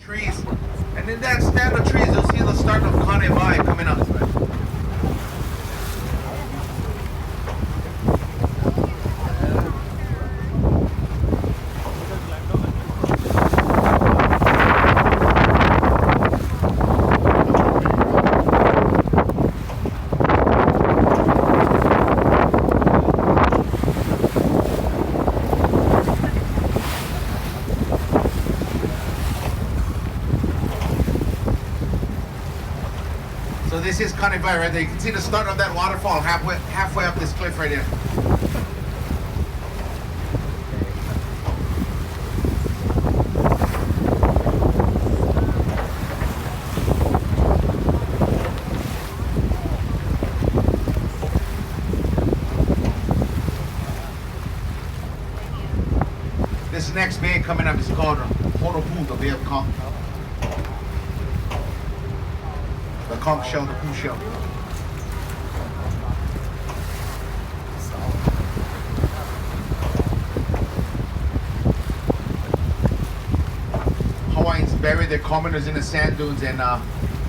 trees. And in that stand of trees, you'll see the start of Canevai coming up. So this is Canevai right there. You can see the start of that waterfall halfway up this cliff right here. This next bay coming up is called Honopu, the Bay of Conch. The conch shell, the poo shell. Hawaiians bury their commoners in the sand dunes, and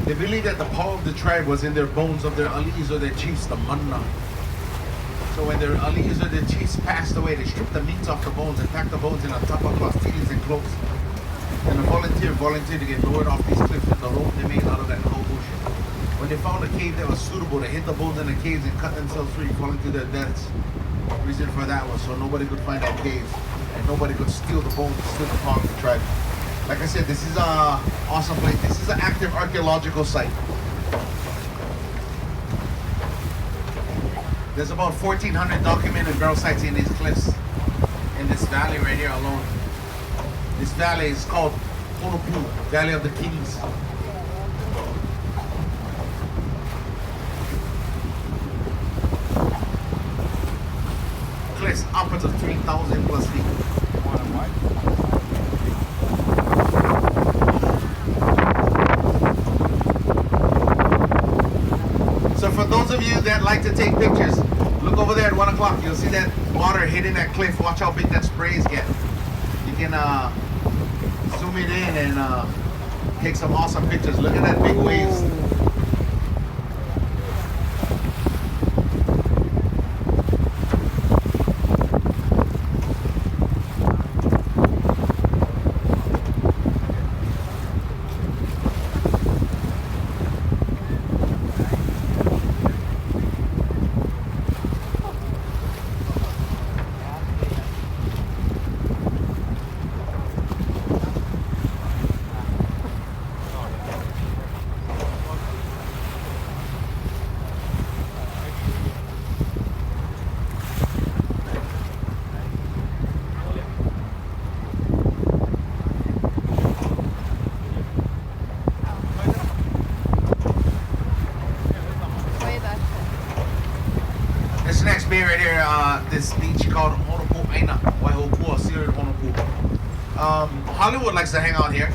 they believe that the power of the tribe was in their bones of their alis or their chiefs, the manna. So when their alis or their chiefs passed away, they stripped the meats off the bones and packed the bones in a tapa cloth, teas and cloaks. And a volunteer volunteered to get lowered off these cliffs with the rope they made out of that whole bush. When they found a cave that was suitable, they hid the bones in the caves and cut themselves free, falling to their deaths. The reason for that was so nobody could find that cave and nobody could steal the bones, steal the power of the tribe. Like I said, this is an awesome place. This is an active archaeological site. There's about 1,400 documented burial sites in these cliffs, in this valley right here alone. This valley is called Honopu, Valley of the Kings. Cliffs upwards of 3,000 plus feet. So for those of you that like to take pictures, look over there at 1 o'clock. You'll see that water hitting that cliff. Watch how big that sprays get. You can zoom it in and take some awesome pictures. Look at that big waves. Next bay right here, this beach called Honopu Aina, Waihopua, Siri Honopu. Hollywood likes to hang out here.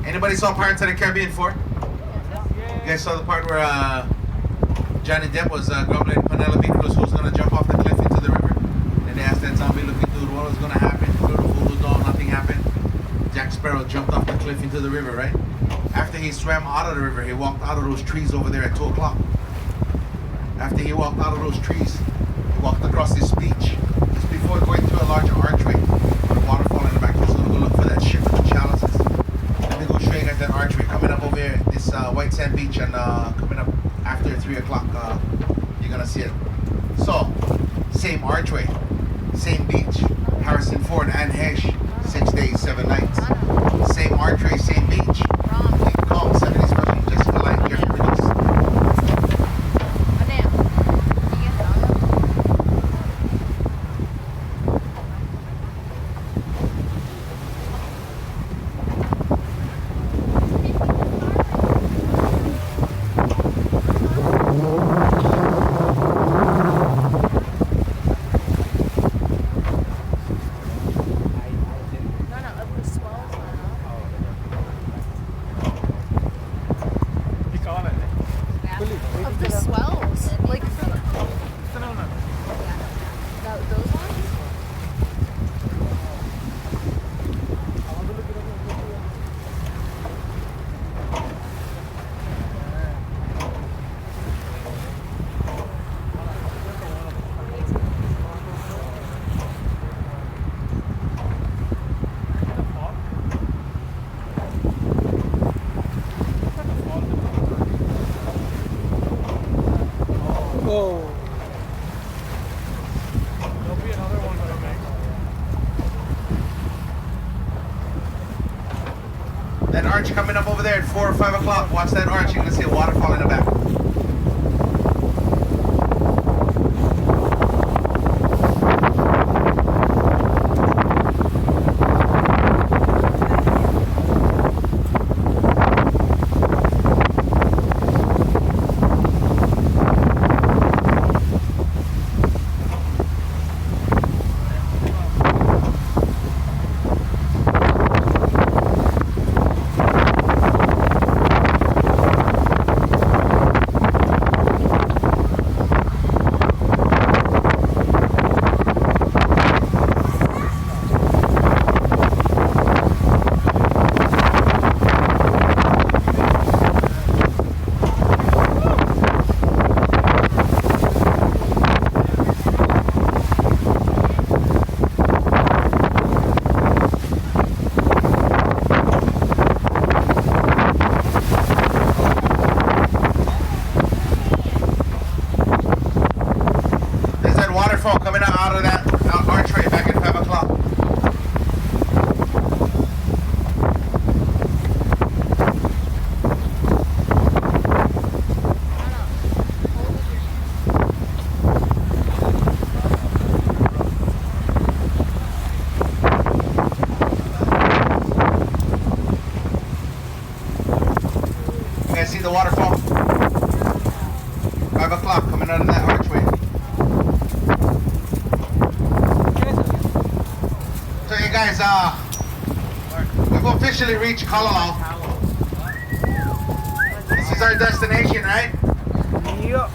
Anybody saw Pirates of the Caribbean 4? You guys saw the part where Johnny Depp was grumbling to Penelope Cruz who was going to jump off the cliff into the river? And they asked that zombie looking dude what was going to happen. Threw the voodoo doll, nothing happened. Jack Sparrow jumped off the cliff into the river, right? After he swam out of the river, he walked out of those trees over there at 2 o'clock. After he walked out of those trees, walked across this beach just before going through a larger archway with a waterfall in the back. Just gonna go look for that ship with the chalices. Let me go show you guys that archway coming up over here, this white sand beach, and coming up after 3 o'clock, you're gonna see it. So, same archway, same beach, Harrison Ford and Hesh, 6 days, 7 nights. Same archway, same beach. Keep calm, 70s version, Jessica Light, here produced. That arch coming up over there at 4 or 5 o'clock. Watch that arch. You're gonna see a waterfall in the back. Coming out of that archway back at 5 o'clock. You guys see the waterfall? 5 o'clock coming out of that archway. So you guys, we've officially reached Kalalau. This is our destination, right? Yep.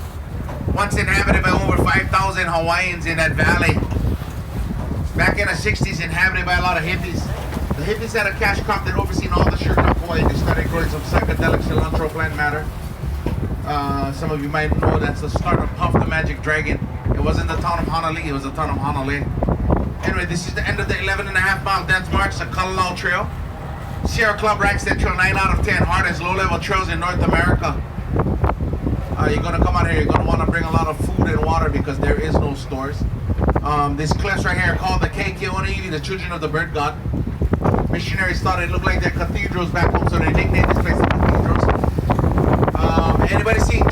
Once inhabited by over 5,000 Hawaiians in that valley. Back in the 60s, inhabited by a lot of hippies. The hippies had a cash crop that overseen all the sugar of Hawaii. They started growing some psychedelic cilantro plant matter. Some of you might know that's the start of Puff the Magic Dragon. It wasn't the town of Honolulu, it was the town of Honolulu. Anyway, this is the end of the 11.5-mile dance march, the Kalalau Trail. Sierra Club ranks that trail 9 out of 10 hardest low-level trails in North America. You're gonna come out here, you're gonna wanna bring a lot of food and water because there is no stores. These cliffs right here are called the Kekeoniiwi, the children of the bird god. Missionaries thought it looked like their cathedrals back home, so they nicknamed this place the cathedrals. Anybody seen